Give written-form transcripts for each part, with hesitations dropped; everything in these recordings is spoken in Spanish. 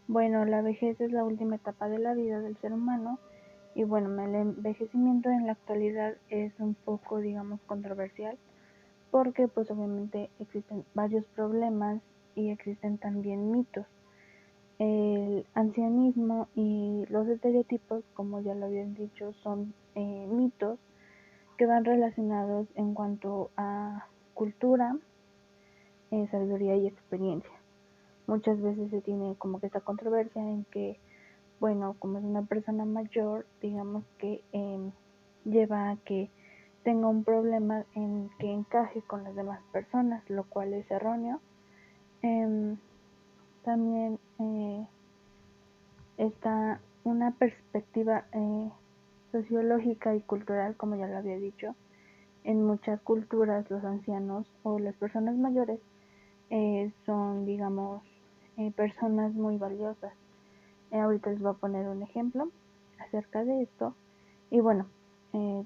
Bueno, la vejez es la última etapa de la vida del ser humano y bueno, el envejecimiento en la actualidad es un poco, digamos, controversial porque pues obviamente existen varios problemas y existen también mitos. El ancianismo y los estereotipos, como ya lo habían dicho, son mitos que van relacionados en cuanto a cultura, sabiduría y experiencia. Muchas veces se tiene como que esta controversia en que, bueno, como es una persona mayor, digamos que lleva a que tenga un problema en que encaje con las demás personas, lo cual es erróneo. Eh, También está una perspectiva sociológica y cultural, como ya lo había dicho. En muchas culturas los ancianos o las personas mayores son, digamos, personas muy valiosas. Ahorita les voy a poner un ejemplo acerca de esto. Y bueno,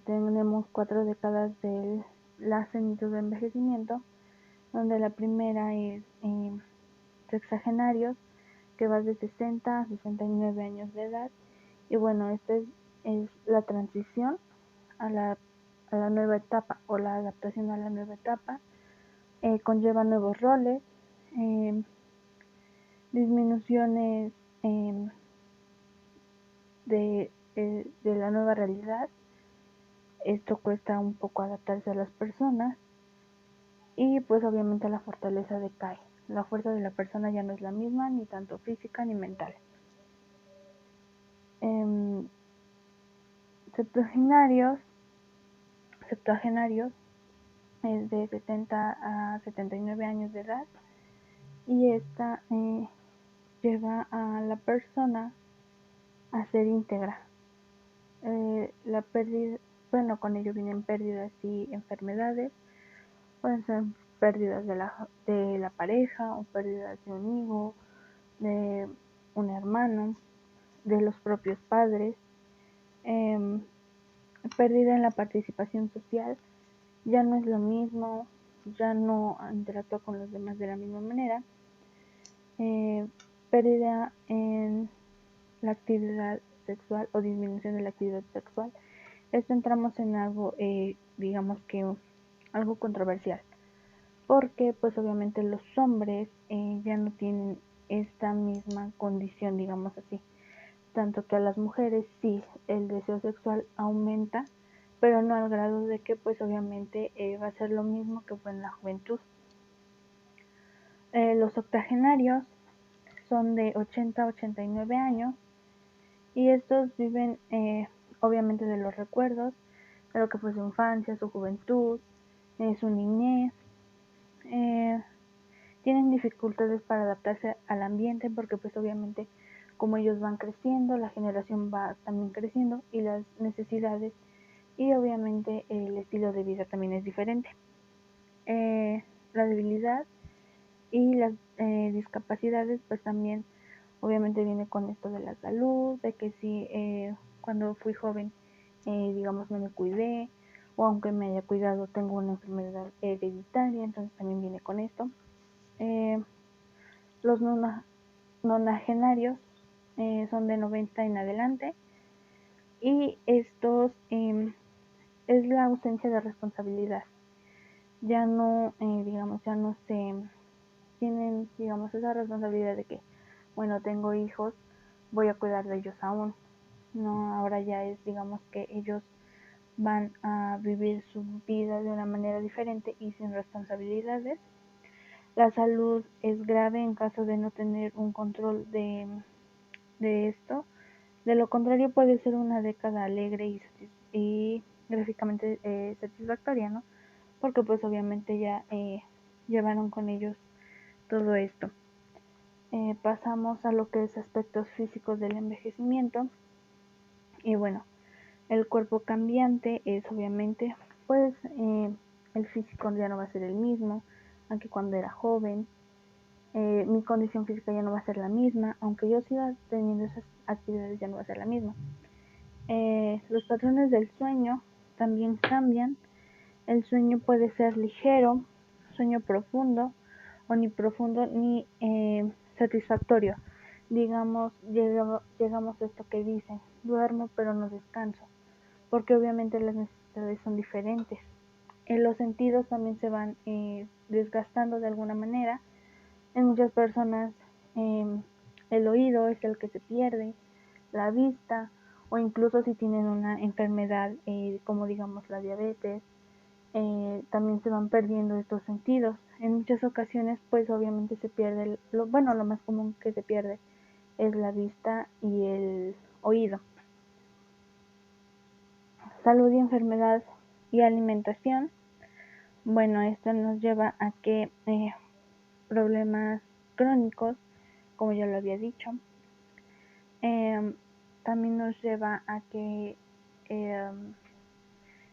tenemos 4 décadas de la cenitud de envejecimiento, donde la primera es sexagenarios, que va de 60 a 69 años de edad. Y bueno, esta es la transición a la nueva etapa o la adaptación a la nueva etapa. Conlleva nuevos roles, eh, disminuciones eh, de la nueva realidad. Esto cuesta un poco adaptarse a las personas y pues obviamente la fortaleza decae. La fuerza de la persona ya no es la misma, ni tanto física ni mental. Eh, septuagenarios, septuagenarios es de 70 a 79 años de edad y esta lleva a la persona a ser íntegra. La pérdida, bueno, con ello vienen pérdidas y enfermedades, pueden ser pérdidas de la pareja o pérdidas de un hijo, de un hermano, de los propios padres, eh, pérdida en la participación social, ya no es lo mismo, ya no interactúa con los demás de la misma manera, eh, pérdida en la actividad sexual o disminución de la actividad sexual. Esto entramos en algo, digamos que algo controversial, porque pues obviamente los hombres ya no tienen esta misma condición, digamos así, tanto que a las mujeres sí el deseo sexual aumenta, pero no al grado de que pues obviamente va a ser lo mismo que fue en la juventud. Los octogenarios son de 80 a 89 años y estos viven obviamente de los recuerdos, de lo que fue su infancia, su juventud, su niñez. Eh, Tienen dificultades para adaptarse al ambiente porque pues obviamente como ellos van creciendo, la generación va también creciendo y las necesidades y obviamente el estilo de vida también es diferente. La debilidad y las discapacidades pues también obviamente viene con esto de la salud, de que si cuando fui joven digamos no me cuidé o aunque me haya cuidado tengo una enfermedad hereditaria, entonces también viene con esto. Eh, los nonagenarios son de 90 en adelante y estos es la ausencia de responsabilidad. Ya no, digamos, ya no se tienen, digamos, esa responsabilidad de que, bueno, tengo hijos, voy a cuidar de ellos aún. No, ahora ya es, digamos, que ellos van a vivir su vida de una manera diferente y sin responsabilidades. La salud es grave en caso de no tener un control de esto. De lo contrario puede ser una década alegre y gráficamente satisfactoria, ¿no? Porque pues obviamente ya llevaron con ellos todo esto. Pasamos a lo que es aspectos físicos del envejecimiento y bueno, el cuerpo cambiante es obviamente pues el físico ya no va a ser el mismo, aunque cuando era joven. Mi condición física ya no va a ser la misma, aunque yo siga teniendo esas actividades ya no va a ser la misma. Los patrones del sueño también cambian. El sueño puede ser ligero, sueño profundo o ni profundo ni satisfactorio. digamos, llegamos a esto que dicen, duermo pero no descanso, porque obviamente las necesidades son diferentes. Los sentidos también se van desgastando de alguna manera. En muchas personas el oído es el que se pierde, la vista, o incluso si tienen una enfermedad como digamos la diabetes, también se van perdiendo estos sentidos. En muchas ocasiones pues obviamente se pierde, lo más común que se pierde es la vista y el oído. Salud y enfermedad y alimentación. Bueno, esto nos lleva a que problemas crónicos, como ya lo había dicho, también nos lleva a que,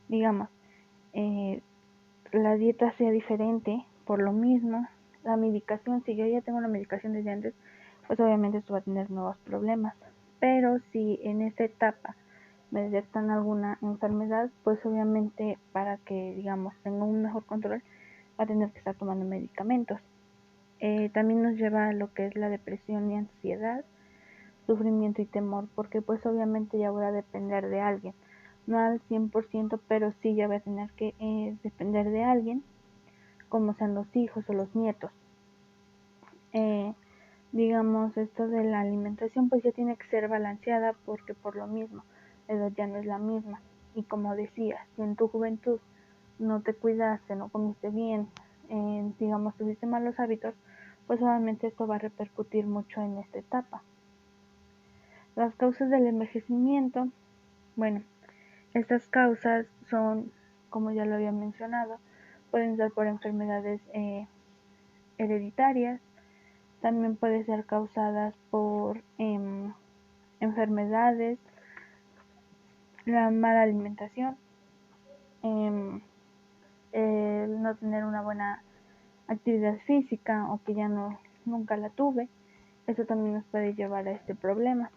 digamos, la dieta sea diferente por lo mismo. La medicación, si yo ya tengo la medicación desde antes, pues obviamente esto va a tener nuevos problemas. Pero si en esta etapa me detectan alguna enfermedad, pues obviamente para que, digamos, tenga un mejor control, va a tener que estar tomando medicamentos. También nos lleva a lo que es la depresión y ansiedad, sufrimiento y temor, porque pues obviamente ya voy a depender de alguien, no al 100%, pero sí ya voy a tener que depender de alguien, como sean los hijos o los nietos. Digamos, esto de la alimentación pues ya tiene que ser balanceada, porque por lo mismo la edad ya no es la misma, y como decía, si en tu juventud no te cuidaste, no comiste bien, digamos, tuviste malos hábitos, pues obviamente esto va a repercutir mucho en esta etapa. Las causas del envejecimiento, bueno, estas causas son, como ya lo había mencionado, pueden ser por enfermedades hereditarias, también pueden ser causadas por enfermedades, la mala alimentación, el no tener una buena actividad física o que ya nunca la tuve. Eso también nos puede llevar a este problema.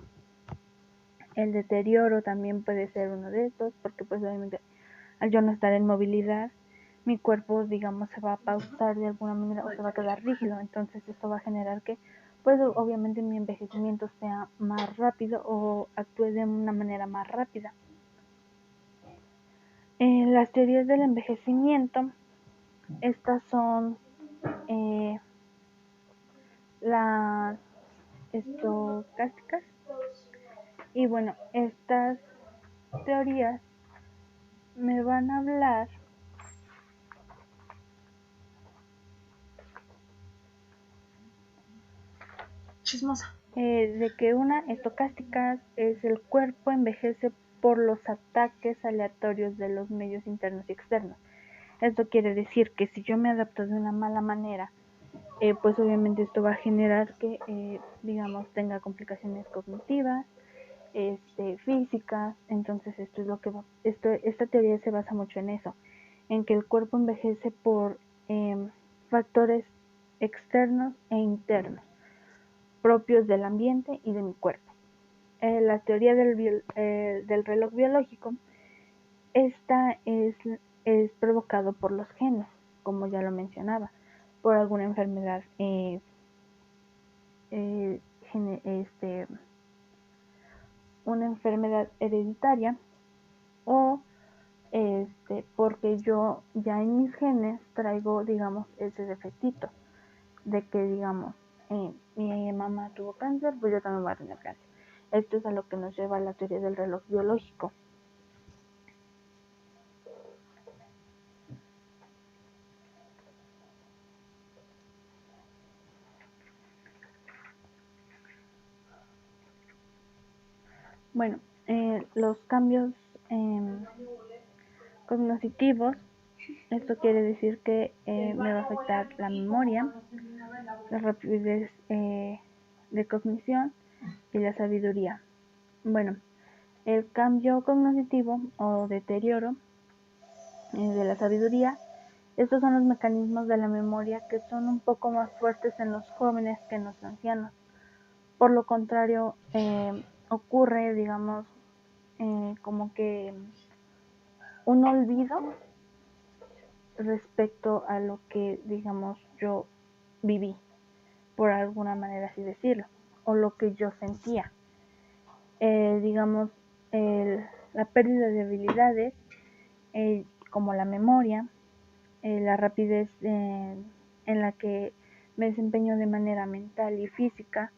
El deterioro también puede ser uno de estos, porque pues obviamente al yo no estar en movilidad, mi cuerpo, digamos, se va a pausar de alguna manera o se va a quedar rígido. Entonces esto va a generar que pues obviamente mi envejecimiento sea más rápido o actúe de una manera más rápida. Las teorías del envejecimiento, estas son las estocásticas, y bueno, estas teorías me van a hablar chismosa. De que una estocástica es el cuerpo envejece por los ataques aleatorios de los medios internos y externos. Esto quiere decir que si yo me adapto de una mala manera, pues obviamente esto va a generar que, digamos, tenga complicaciones cognitivas, físicas. Entonces esto es lo que esta teoría se basa mucho en eso, en que el cuerpo envejece por factores externos e internos, propios del ambiente y de mi cuerpo. La teoría del reloj biológico, esta es provocado por los genes, como ya lo mencionaba, por alguna enfermedad una enfermedad hereditaria, o porque yo ya en mis genes traigo, digamos, ese defectito de que, digamos, mi mamá tuvo cáncer, pues yo también voy a tener cáncer. Esto es a lo que nos lleva a la teoría del reloj biológico. Bueno, los cambios cognitivos, esto quiere decir que me va a afectar la memoria, la rapidez de cognición y la sabiduría. Bueno, el cambio cognitivo o deterioro de la sabiduría, estos son los mecanismos de la memoria que son un poco más fuertes en los jóvenes que en los ancianos. Por lo contrario, ocurre, digamos, como que un olvido respecto a lo que, digamos, yo viví, por alguna manera así decirlo. o lo que yo sentía. Digamos, la pérdida de habilidades, como la memoria, la rapidez en la que me desempeño de manera mental y física.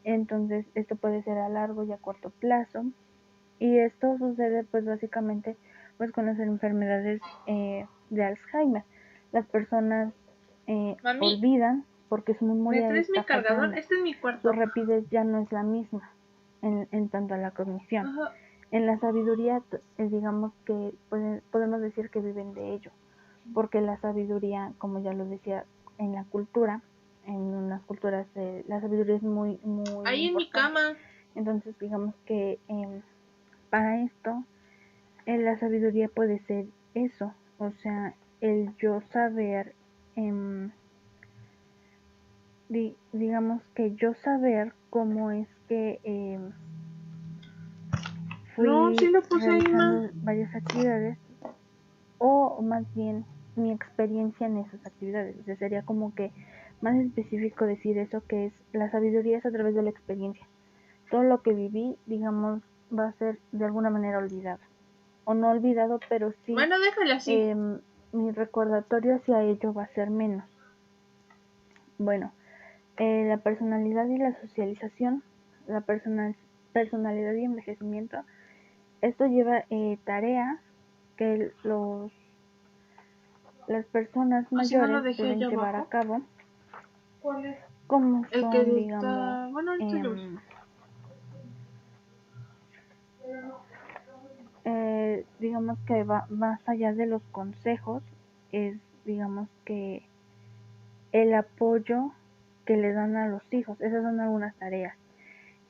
Entonces esto puede ser a largo y a corto plazo, y esto sucede pues básicamente pues con las enfermedades de Alzheimer. Las personas Mami, olvidan porque su ¿me memoria traes mi está cargador? fallando, Este es mi su cuarto. rapidez ya no es la misma en tanto a la cognición. Ajá. En la sabiduría, digamos que podemos decir que viven de ello, porque la sabiduría, como ya lo decía, en la cultura, en unas culturas la sabiduría es muy, muy Ahí en mi importante. cama. Entonces, digamos que para esto, la sabiduría puede ser eso, o sea, el yo saber, digamos que yo saber cómo es que No, sí fui lo puse ahí, ma. realizando varias actividades, o más bien mi experiencia en esas actividades. O sea, sería como que más específico decir eso, que es la sabiduría es a través de la experiencia. Todo lo que viví, digamos, va a ser de alguna manera olvidado. O no olvidado, pero sí Bueno, déjale así. mi recordatorio hacia ello va a ser menos. Bueno, la personalidad y la socialización, la personalidad y envejecimiento, esto lleva tareas que las personas O si no lo mayores dejé deben allá llevar a abajo. cabo, ¿Cuál es? como El son, que digamos, está. Bueno, ahorita lo uso. digamos que va más allá de los consejos, es, digamos que el apoyo que le dan a los hijos. Esas son algunas tareas.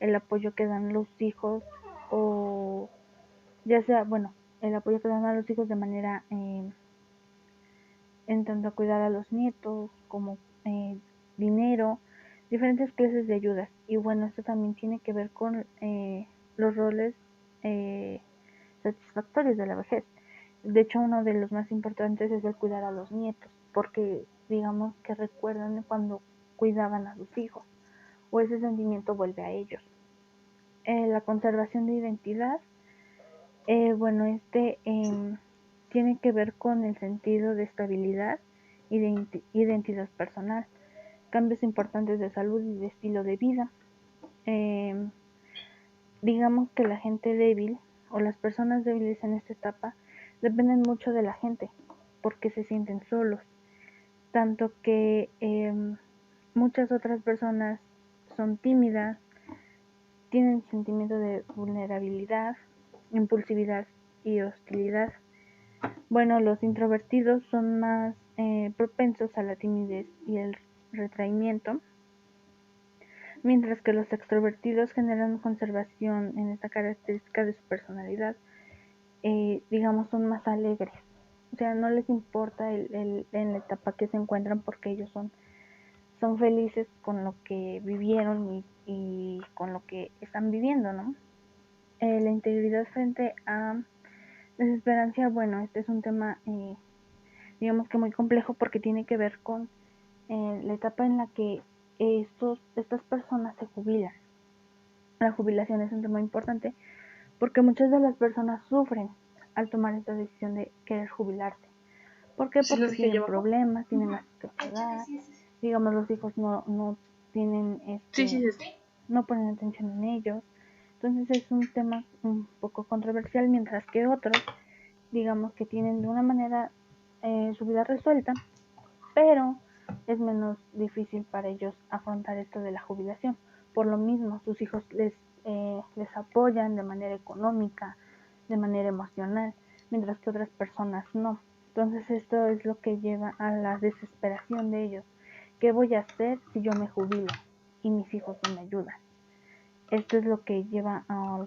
El apoyo que dan los hijos, o ya sea, bueno, el apoyo que dan a los hijos de manera en tanto a cuidar a los nietos, como dinero, diferentes clases de ayudas. Y bueno, esto también tiene que ver con los roles eh, satisfactorios de la vejez. De hecho, uno de los más importantes es el cuidar a los nietos, porque digamos que recuerdan cuando cuidaban a sus hijos, o ese sentimiento vuelve a ellos. La conservación de identidad, bueno, tiene que ver con el sentido de estabilidad y de identidad personal, cambios importantes de salud y de estilo de vida. Eh, digamos que la gente débil o las personas débiles en esta etapa dependen mucho de la gente porque se sienten solos, tanto que muchas otras personas son tímidas, tienen sentimiento de vulnerabilidad, impulsividad y hostilidad. Bueno, los introvertidos son más propensos a la timidez y el retraimiento, mientras que los extrovertidos generan conservación en esta característica de su personalidad. Digamos, son más alegres. O sea, no les importa en la etapa que se encuentran porque ellos son felices con lo que vivieron y con lo que están viviendo, ¿no? La integridad frente a desesperanza, bueno, este es un tema, digamos que muy complejo porque tiene que ver con la etapa en la que estas personas se jubilan. La jubilación es un tema importante porque muchas de las personas sufren al tomar esta decisión de querer jubilarse. ¿Por qué? ¿Sí lo Porque dejé allá tienen abajo? problemas, tienen gastos que pagar, digamos, los hijos no tienen Sí, sí, sí. no ponen atención en ellos. Entonces es un tema un poco controversial, mientras que otros, digamos que tienen de una manera su vida resuelta, pero es menos difícil para ellos afrontar esto de la jubilación. Por lo mismo, sus hijos les apoyan de manera económica, de manera emocional, mientras que otras personas no. Entonces esto es lo que lleva a la desesperación de ellos. ¿Qué voy a hacer si yo me jubilo y mis hijos no me ayudan? Esto es lo que lleva a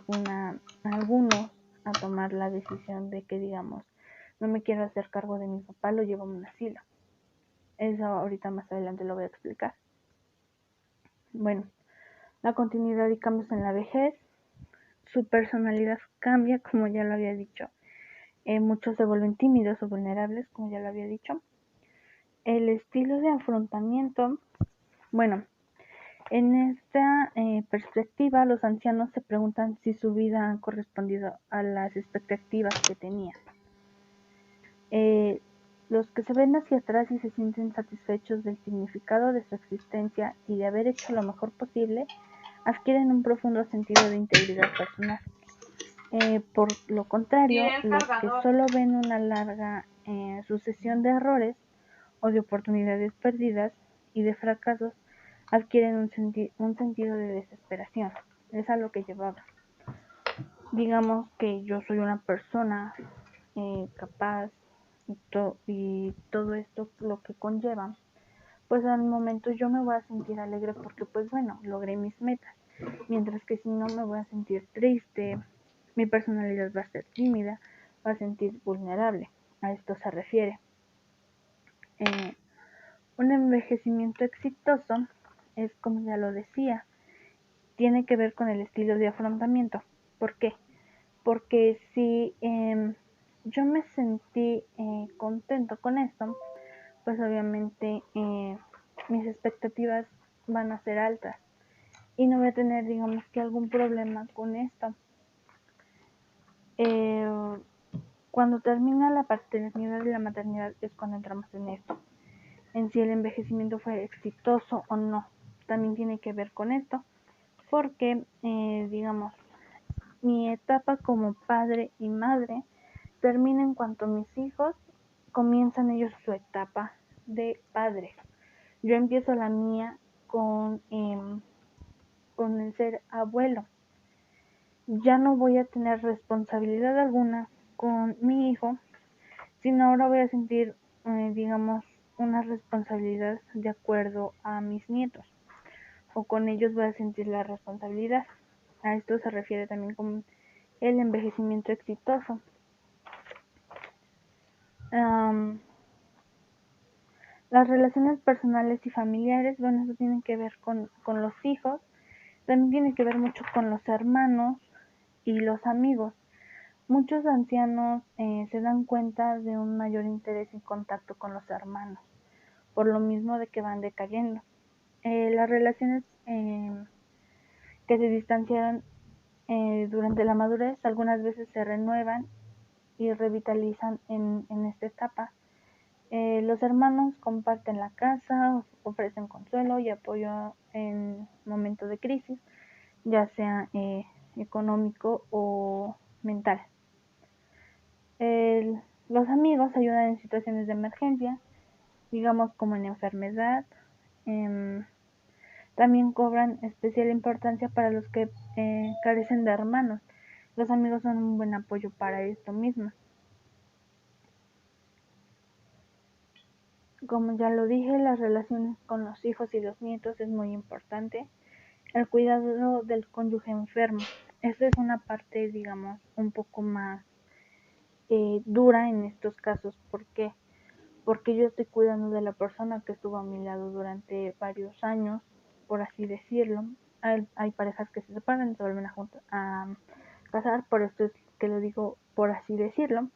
algunos a tomar la decisión de que, digamos, no me quiero hacer cargo de mi papá, lo llevo a un asilo. Eso ahorita más adelante lo voy a explicar. Bueno, la continuidad y cambios en la vejez. Su personalidad cambia, como ya lo había dicho. Muchos se vuelven tímidos o vulnerables, como ya lo había dicho. El estilo de afrontamiento, bueno, En esta perspectiva, los ancianos se preguntan si su vida ha correspondido a las expectativas que tenían. Los que se ven hacia atrás y se sienten satisfechos del significado de su existencia y de haber hecho lo mejor posible, adquieren un profundo sentido de integridad personal. Por lo contrario, los que solo ven una larga sucesión de errores o de oportunidades perdidas y de fracasos, adquieren un sentido de desesperación. Es a lo que llevaba. Digamos que yo soy una persona capaz y todo esto lo que conlleva, pues al momento yo me voy a sentir alegre porque pues bueno, logré mis metas, mientras que si no me voy a sentir triste, mi personalidad va a ser tímida, va a sentir vulnerable. A esto se refiere. Un envejecimiento exitoso es, como ya lo decía, tiene que ver con el estilo de afrontamiento. ¿Por qué? Porque si yo me sentí contento con esto, pues obviamente mis expectativas van a ser altas y no voy a tener, digamos que algún problema con esto. Cuando termina la paternidad y la maternidad es cuando entramos en esto, en si el envejecimiento fue exitoso o no. También tiene que ver con esto, porque digamos, mi etapa como padre y madre termina en cuanto mis hijos comienzan ellos su etapa de padres. Yo empiezo la mía con el ser abuelo. Ya no voy a tener responsabilidad alguna con mi hijo, sino ahora voy a sentir, digamos, una responsabilidad de acuerdo a mis nietos, o con ellos voy a sentir la responsabilidad. A esto se refiere también con el envejecimiento exitoso. Las relaciones personales y familiares, bueno, eso tiene que ver con los hijos, también tiene que ver mucho con los hermanos y los amigos. Muchos ancianos se dan cuenta de un mayor interés y contacto con los hermanos, por lo mismo de que van decayendo. Las relaciones que se distanciaron durante la madurez algunas veces se renuevan y revitalizan en esta etapa. Los hermanos comparten la casa, ofrecen consuelo y apoyo en momentos de crisis, ya sea económico o mental. Los amigos ayudan en situaciones de emergencia, digamos como en enfermedad. También cobran especial importancia para los que carecen de hermanos. Los amigos son un buen apoyo para esto mismo. Como ya lo dije, las relaciones con los hijos y los nietos es muy importante. El cuidado del cónyuge enfermo. Esta es una parte, digamos, un poco más dura en estos casos. ¿Por qué? Porque yo estoy cuidando de la persona que estuvo a mi lado durante varios años, por así decirlo. Hay parejas que se separan y se vuelven a casar, por esto es que lo digo por así decirlo.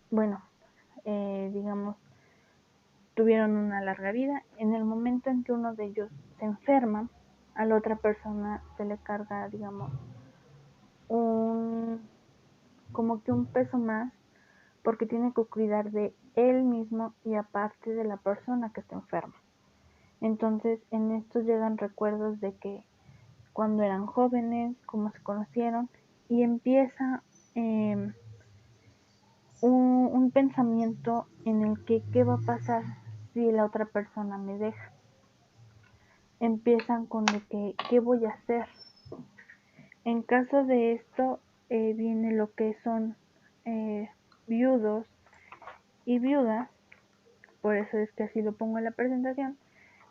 Bueno, digamos, tuvieron una larga vida. En el momento en que uno de ellos se enferma, a la otra persona se le carga, digamos, como que un peso más, porque tiene que cuidar de él mismo y aparte de la persona que está enferma. Entonces, en esto llegan recuerdos de que cuando eran jóvenes, cómo se conocieron, y empieza un pensamiento en el que qué va a pasar si la otra persona me deja. Empiezan con de que qué voy a hacer. En caso de esto viene lo que son viudos y viudas, por eso es que así lo pongo en la presentación,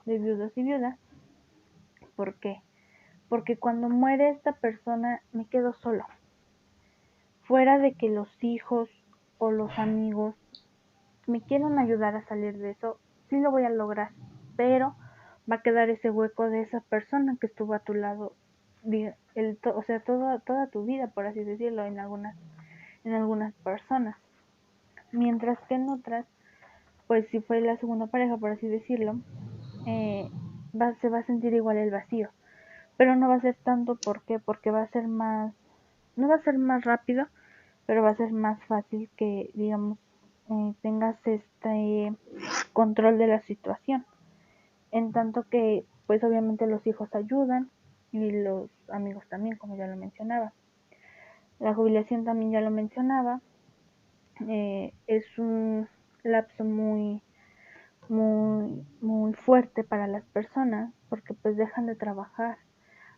de viudos y viudas. ¿Por qué? Porque cuando muere esta persona me quedo solo. Fuera de que los hijos o los amigos me quieran ayudar a salir de eso, sí lo voy a lograr, pero va a quedar ese hueco de esa persona que estuvo a tu lado, o sea, toda tu vida, por así decirlo, en algunas personas. Mientras que en otras, pues si fue la segunda pareja, por así decirlo, se va a sentir igual el vacío, pero no va a ser tanto. ¿Por qué? Porque va a ser más, no va a ser más rápido, pero va a ser más fácil que, digamos, tengas este control de la situación. En tanto que, pues obviamente los hijos ayudan y los amigos también, como ya lo mencionaba. La jubilación también ya lo mencionaba. Es un lapso muy fuerte para las personas, porque pues dejan de trabajar.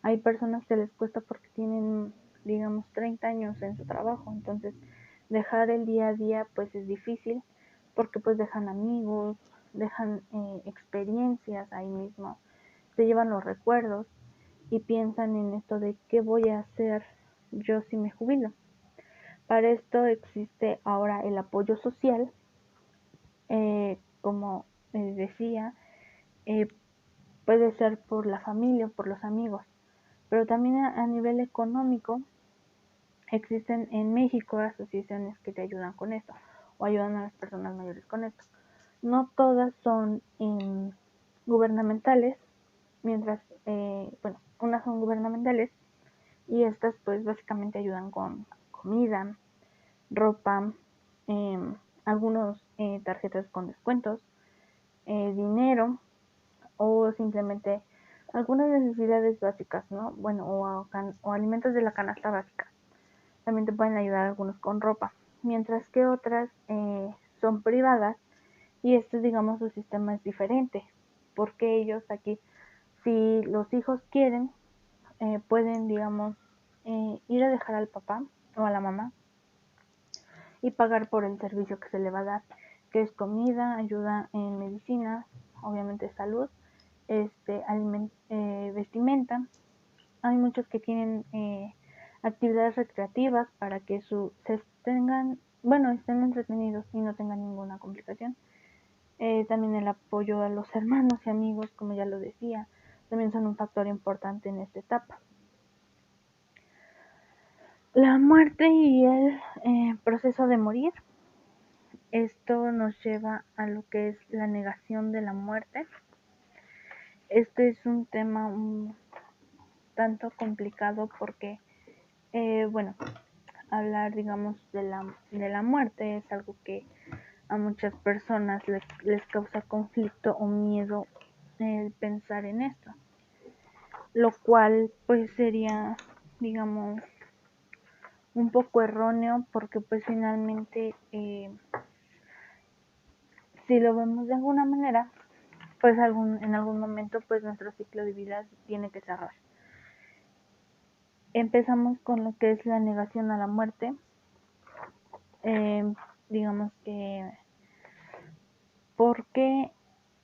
Hay personas que les cuesta porque tienen, digamos, 30 años en su trabajo, entonces dejar el día a día pues es difícil, porque pues dejan amigos, dejan experiencias ahí mismo, se llevan los recuerdos y piensan en esto de qué voy a hacer yo si me jubilo. Para esto existe ahora el apoyo social, como decía, eh, puede ser por la familia o por los amigos, pero también a nivel económico existen en México asociaciones que te ayudan con esto o ayudan a las personas mayores con esto. No todas son gubernamentales, mientras, bueno, unas son gubernamentales y estas pues básicamente ayudan con comida, ropa, eh, algunos tarjetas con descuentos, dinero o simplemente algunas necesidades básicas, ¿no? Bueno, o alimentos de la canasta básica. También te pueden ayudar algunos con ropa, mientras que otras son privadas y este, digamos, su sistema es diferente, porque ellos aquí, si los hijos quieren, pueden, digamos, ir a dejar al papá o a la mamá y pagar por el servicio que se le va a dar, que es comida, ayuda en medicina, obviamente salud, vestimenta. Hay muchos que tienen actividades recreativas para que se tengan, bueno, estén entretenidos y no tengan ninguna complicación. También el apoyo a los hermanos y amigos, como ya lo decía, también son un factor importante en esta etapa. La muerte y el proceso de morir. Esto nos lleva a lo que es la negación de la muerte. Este es un tema un tanto complicado porque, bueno, hablar, digamos, de la muerte es algo que a muchas personas les causa conflicto o miedo el pensar en esto, lo cual pues sería, digamos, un poco erróneo porque pues finalmente si lo vemos de alguna manera pues en algún momento pues nuestro ciclo de vida tiene que cerrar. Empezamos con lo que es la negación a la muerte. Digamos que ¿por qué,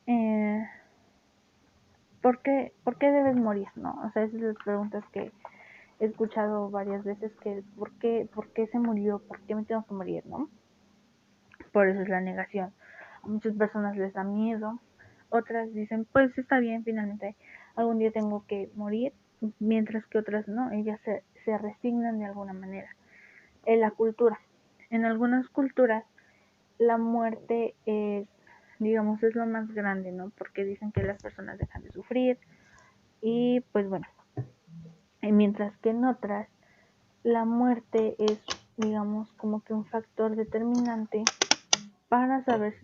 eh, por qué debes morir? ¿No? O sea, esas son las preguntas que he escuchado varias veces, que por qué se murió, por qué me tengo que morir, ¿no? Por eso es la negación. A muchas personas les da miedo, otras dicen, pues está bien, finalmente algún día tengo que morir, mientras que otras no, ellas se resignan de alguna manera. En la cultura, en algunas culturas, la muerte es, digamos, es lo más grande, ¿no? Porque dicen que las personas dejan de sufrir y pues bueno, mientras que en otras, la muerte es, digamos, como que un factor determinante para saber,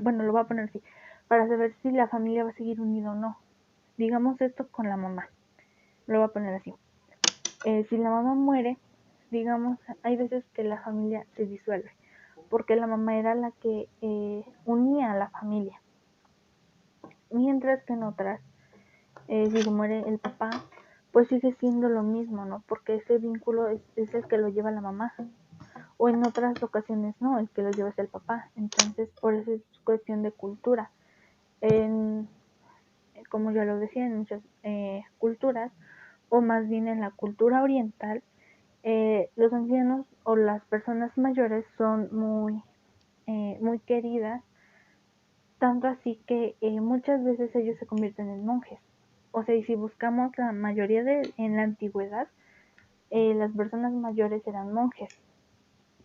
bueno, lo voy a poner así, para saber si la familia va a seguir unida o no. Digamos esto con la mamá, lo voy a poner así. Si la mamá muere, digamos, hay veces que la familia se disuelve, porque la mamá era la que unía a la familia. Mientras que en otras, si se muere el papá, pues sigue siendo lo mismo, ¿no? Porque ese vínculo es el que lo lleva la mamá. O en otras ocasiones no, el que lo lleva es el papá. Entonces, por eso es cuestión de cultura. Como ya lo decía, en muchas culturas, o más bien en la cultura oriental, los ancianos o las personas mayores son muy queridas, tanto así que muchas veces ellos se convierten en monjes. O sea, y si buscamos la mayoría en la antigüedad, las personas mayores eran monjes,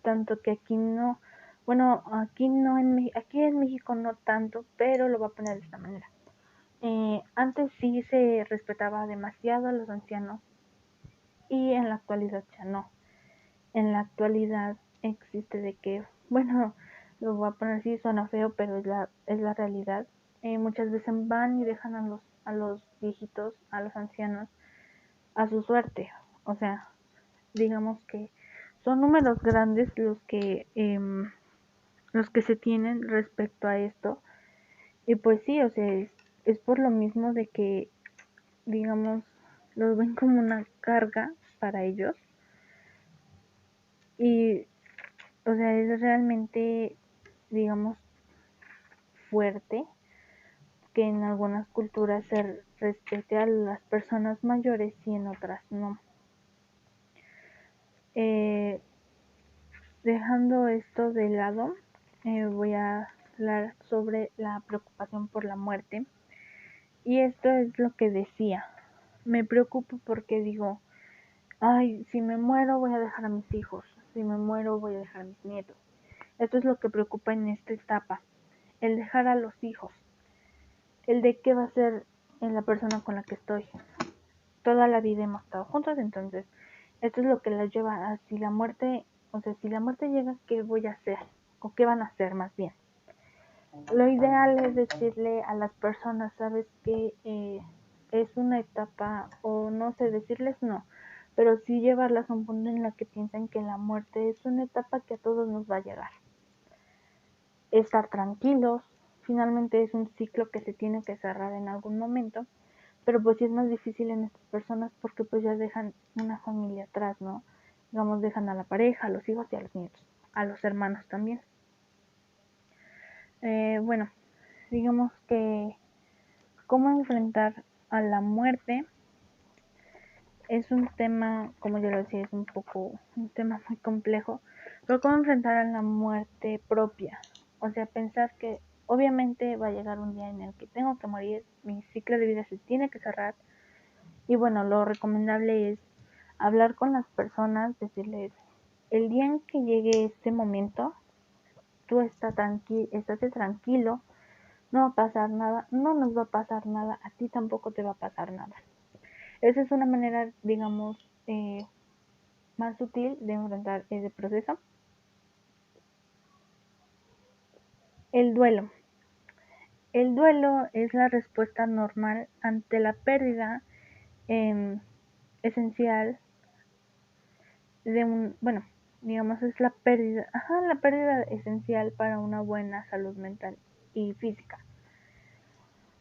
tanto que aquí no, bueno, aquí en México no tanto, pero lo voy a poner de esta manera. Antes sí se respetaba demasiado a los ancianos y en la actualidad ya no. En la actualidad existe de que, bueno, lo voy a poner así, suena feo, pero es la realidad. Muchas veces van y dejan a los viejitos, a los ancianos, a su suerte. O sea, digamos que son números grandes los que se tienen respecto a esto. Y pues sí, o sea, es por lo mismo de que, digamos, los ven como una carga para ellos. Y, o sea, es realmente, digamos, fuerte que en algunas culturas se respete a las personas mayores y en otras no. Eh, Dejando esto de lado, voy a hablar sobre la preocupación por la muerte. Y esto es lo que decía. Me preocupo porque digo, ay, si me muero voy a dejar a mis hijos, si me muero voy a dejar a mis nietos. Esto es lo que preocupa en esta etapa, el dejar a los hijos, el de qué va a ser en la persona con la que estoy. Toda la vida hemos estado juntos, entonces esto es lo que las lleva a si la muerte, o sea, si la muerte llega, ¿qué voy a hacer? ¿O qué van a hacer más bien? Lo ideal es decirle a las personas, sabes que es una etapa, o no sé, decirles no, pero sí llevarlas a un punto en la que piensen que la muerte es una etapa que a todos nos va a llegar. Estar tranquilos, finalmente es un ciclo que se tiene que cerrar en algún momento, pero pues sí es más difícil en estas personas porque pues ya dejan una familia atrás, ¿no? Digamos, dejan a la pareja, a los hijos y a los nietos, a los hermanos también. Bueno, digamos que cómo enfrentar a la muerte es un tema, como yo lo decía, es un tema muy complejo, pero cómo enfrentar a la muerte propia, o sea, pensar que obviamente va a llegar un día en el que tengo que morir, mi ciclo de vida se tiene que cerrar, y bueno, lo recomendable es hablar con las personas, decirles, el día en que llegue este momento, tú estate tranquilo, no va a pasar nada, no nos va a pasar nada, a ti tampoco te va a pasar nada. Esa es una manera, digamos, más sutil de enfrentar ese proceso. El duelo. El duelo es la respuesta normal ante la pérdida esencial bueno, digamos es la pérdida esencial para una buena salud mental y física.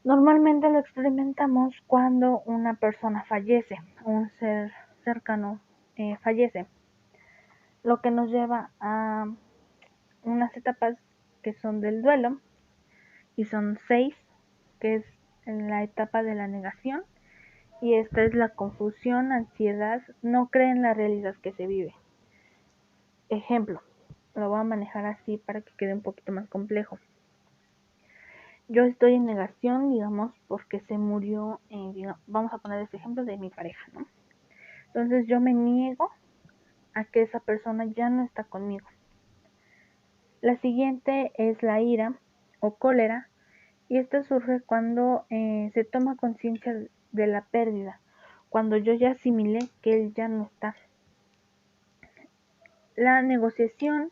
Normalmente lo experimentamos cuando una persona fallece, un ser cercano fallece, lo que nos lleva a unas etapas que son del duelo, y son 6, que es en la etapa de la negación, y esta es la confusión, ansiedad, no cree en la realidad que se vive. Ejemplo, lo voy a manejar así para que quede un poquito más complejo. Yo estoy en negación, digamos, porque se murió, vamos a poner este ejemplo de mi pareja, ¿no? Entonces yo me niego a que esa persona ya no está conmigo. La siguiente es la ira o cólera, y esta surge cuando se toma conciencia de la pérdida, cuando yo ya asimilé que él ya no está. La negociación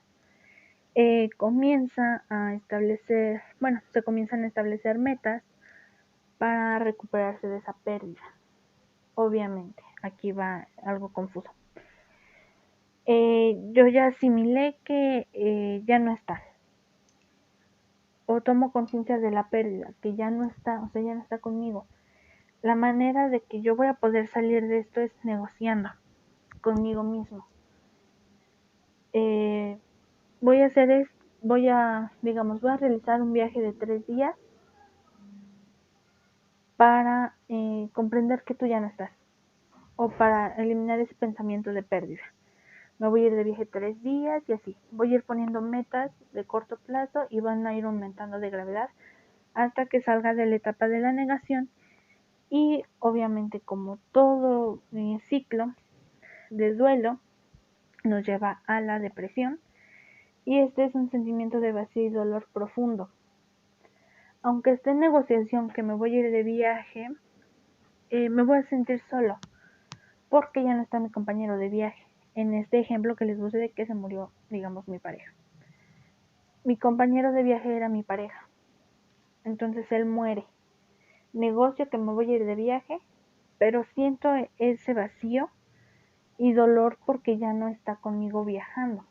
se comienzan a establecer metas para recuperarse de esa pérdida. Obviamente, aquí va algo confuso. Yo ya asimilé que ya no está, o tomo conciencia de la pérdida, que ya no está, o sea, ya no está conmigo. La manera de que yo voy a poder salir de esto es negociando conmigo mismo. Voy a realizar un viaje de 3 días para comprender que tú ya no estás, o para eliminar ese pensamiento de pérdida. Me voy a ir de viaje 3 días y así. Voy a ir poniendo metas de corto plazo y van a ir aumentando de gravedad hasta que salga de la etapa de la negación. Y obviamente, como todo ciclo de duelo, nos lleva a la depresión, y este es un sentimiento de vacío y dolor profundo. aunque esté en negociación que me voy a ir de viaje, me voy a sentir solo, porque ya no está mi compañero de viaje. En este ejemplo que les puse de que se murió, digamos, mi pareja. Mi compañero de viaje era mi pareja. Entonces él muere. Negocio que me voy a ir de viaje, pero siento ese vacío y dolor porque ya no está conmigo viajando.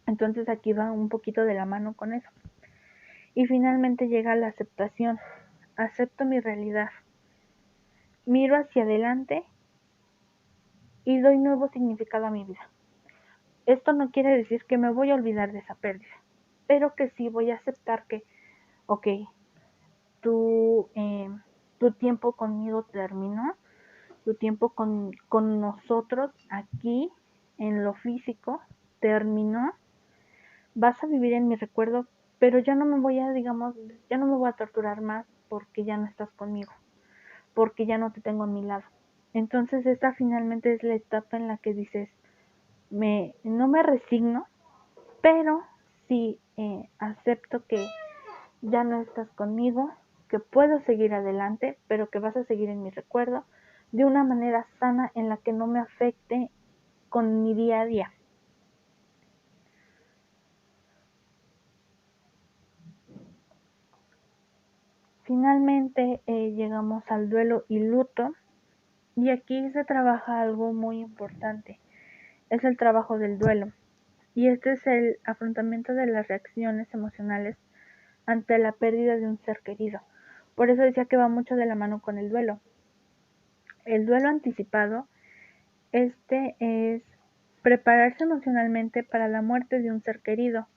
Entonces aquí va un poquito de la mano con eso. Y finalmente llega la aceptación. Acepto mi realidad. Miro hacia adelante y doy nuevo significado a mi vida. Esto no quiere decir que me voy a olvidar de esa pérdida, pero que sí voy a aceptar que, ok, tu, tu tiempo conmigo terminó, tu tiempo con nosotros aquí en lo físico terminó, vas a vivir en mi recuerdo, pero ya no me voy a, digamos, ya no me voy a torturar más porque ya no estás conmigo, porque ya no te tengo a mi lado. Entonces esta finalmente es la etapa en la que dices, no me resigno, pero sí acepto que ya no estás conmigo, que puedo seguir adelante, pero que vas a seguir en mi recuerdo de una manera sana en la que no me afecte con mi día a día. Finalmente llegamos al duelo y luto, y aquí se trabaja algo muy importante, es el trabajo del duelo, y este es el afrontamiento de las reacciones emocionales ante la pérdida de un ser querido. Por eso decía que va mucho de la mano con el duelo. El duelo anticipado, este es prepararse emocionalmente para la muerte de un ser querido,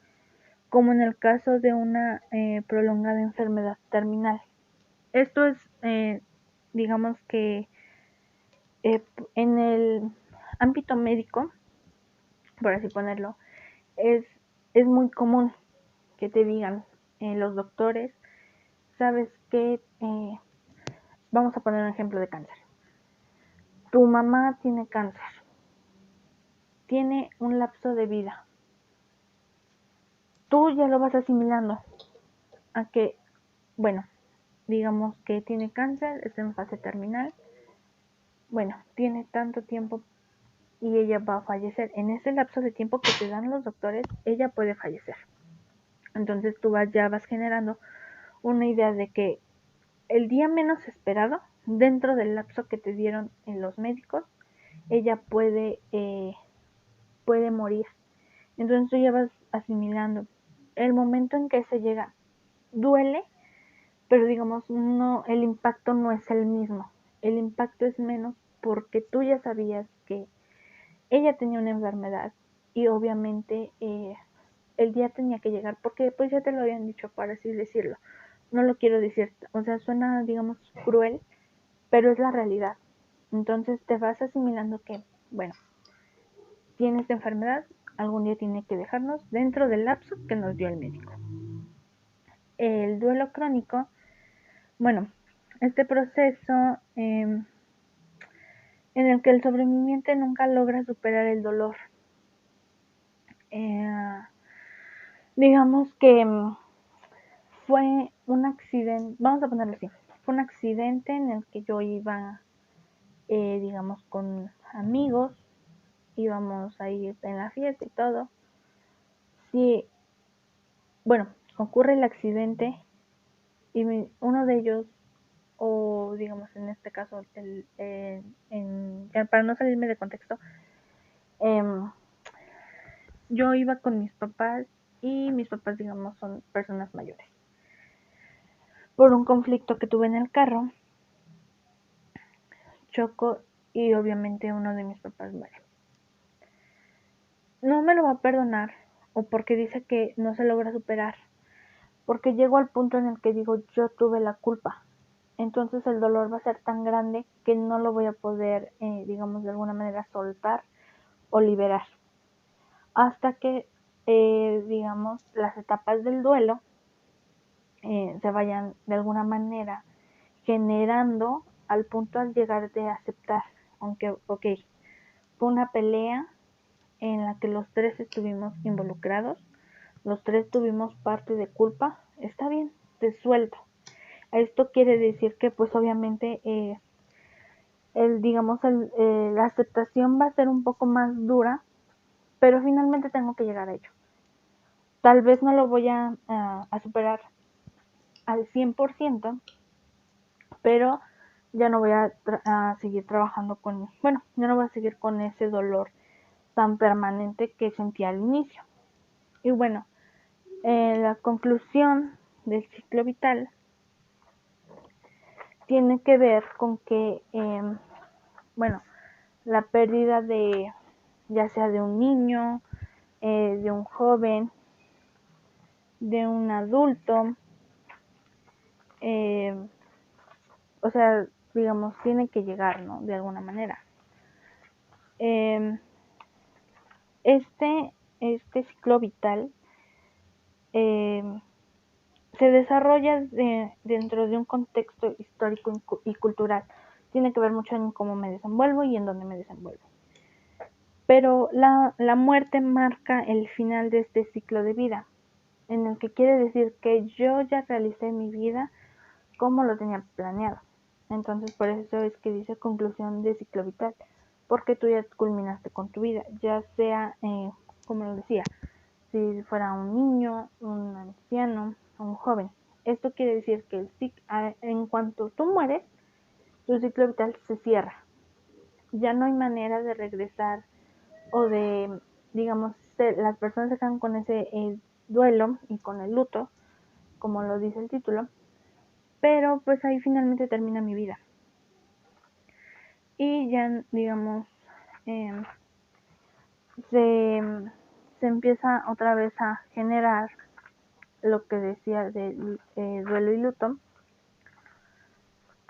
como en el caso de una prolongada enfermedad terminal. Esto es, digamos que en el ámbito médico, por así ponerlo, es, es muy común que te digan los doctores, sabes que, vamos a poner un ejemplo de cáncer. Tu mamá tiene cáncer, tiene un lapso de vida. Tú ya lo vas asimilando a que, bueno, digamos que tiene cáncer, está en fase terminal, bueno, tiene tanto tiempo y ella va a fallecer. En ese lapso de tiempo que te dan los doctores, ella puede fallecer. Entonces tú ya vas generando una idea de que el día menos esperado, dentro del lapso que te dieron en los médicos, ella puede morir. Entonces tú ya vas asimilando. El momento en que se llega duele, pero digamos, no, el impacto no es el mismo. El impacto es menos porque tú ya sabías que ella tenía una enfermedad y obviamente el día tenía que llegar porque pues ya te lo habían dicho, por así decirlo. No lo quiero decir, o sea, suena, digamos, cruel, pero es la realidad. Entonces te vas asimilando que, bueno, tiene esta enfermedad, algún día tiene que dejarnos dentro del lapso que nos dio el médico. El duelo crónico, bueno, este proceso en el que el sobreviviente nunca logra superar el dolor. Digamos que fue un accidente, vamos a ponerlo así, fue un accidente en el que yo iba, digamos, con amigos, íbamos a ir en la fiesta y todo. Sí, bueno, ocurre el accidente y uno de ellos, o digamos en este caso, para no salirme de contexto, yo iba con mis papás y mis papás, digamos, son personas mayores. Por un conflicto que tuve en el carro, choco y obviamente uno de mis papás muere. No me lo va a perdonar, o porque dice que no se logra superar, porque llego al punto en el que digo yo tuve la culpa. Entonces el dolor va a ser tan grande que no lo voy a poder, digamos, de alguna manera soltar o liberar. Hasta que, digamos, las etapas del duelo se vayan de alguna manera generando al punto al llegar de aceptar. Aunque, ok, fue una pelea en la que los 3 estuvimos involucrados, los 3 tuvimos parte de culpa, está bien, esté suelto. Esto quiere decir que pues obviamente la aceptación va a ser un poco más dura, pero finalmente tengo que llegar a ello. Tal vez no lo voy a superar al 100%, pero ya no voy a seguir trabajando ya no voy a seguir con ese dolor tan permanente que sentí al inicio. Y bueno, la conclusión del ciclo vital tiene que ver con que, la pérdida de, ya sea de un niño, de un joven, de un adulto, o sea, digamos, tiene que llegar, ¿no? De alguna manera. Este ciclo vital se desarrolla dentro de un contexto histórico y cultural. Tiene que ver mucho en cómo me desenvuelvo y en dónde me desenvuelvo. Pero la muerte marca el final de este ciclo de vida, en el que quiere decir que yo ya realicé mi vida como lo tenía planeado. Entonces por eso es que dice conclusión de ciclo vital, porque tú ya culminaste con tu vida, ya sea, como lo decía, si fuera un niño, un anciano, un joven. Esto quiere decir que en cuanto tú mueres, tu ciclo vital se cierra. Ya no hay manera de regresar o de, digamos, las personas se quedan con ese duelo y con el luto, como lo dice el título, pero pues ahí finalmente termina mi vida. Y ya, digamos, se empieza otra vez a generar lo que decía del duelo y luto.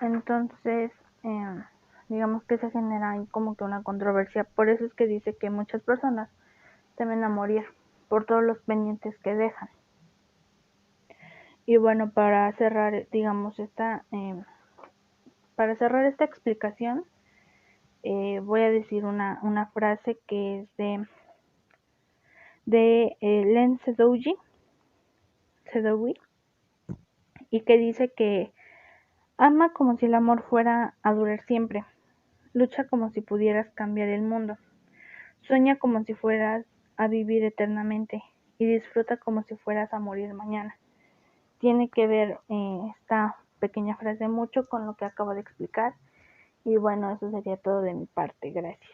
Entonces, digamos que se genera ahí como que una controversia. Por eso es que dice que muchas personas temen a morir por todos los pendientes que dejan. Y bueno, para cerrar, digamos, para cerrar esta explicación, voy a decir una frase que es de Len Sedouji, y que dice que ama como si el amor fuera a durar siempre, lucha como si pudieras cambiar el mundo, sueña como si fueras a vivir eternamente y disfruta como si fueras a morir mañana. Tiene que ver esta pequeña frase mucho con lo que acabo de explicar. Y bueno, eso sería todo de mi parte. Gracias.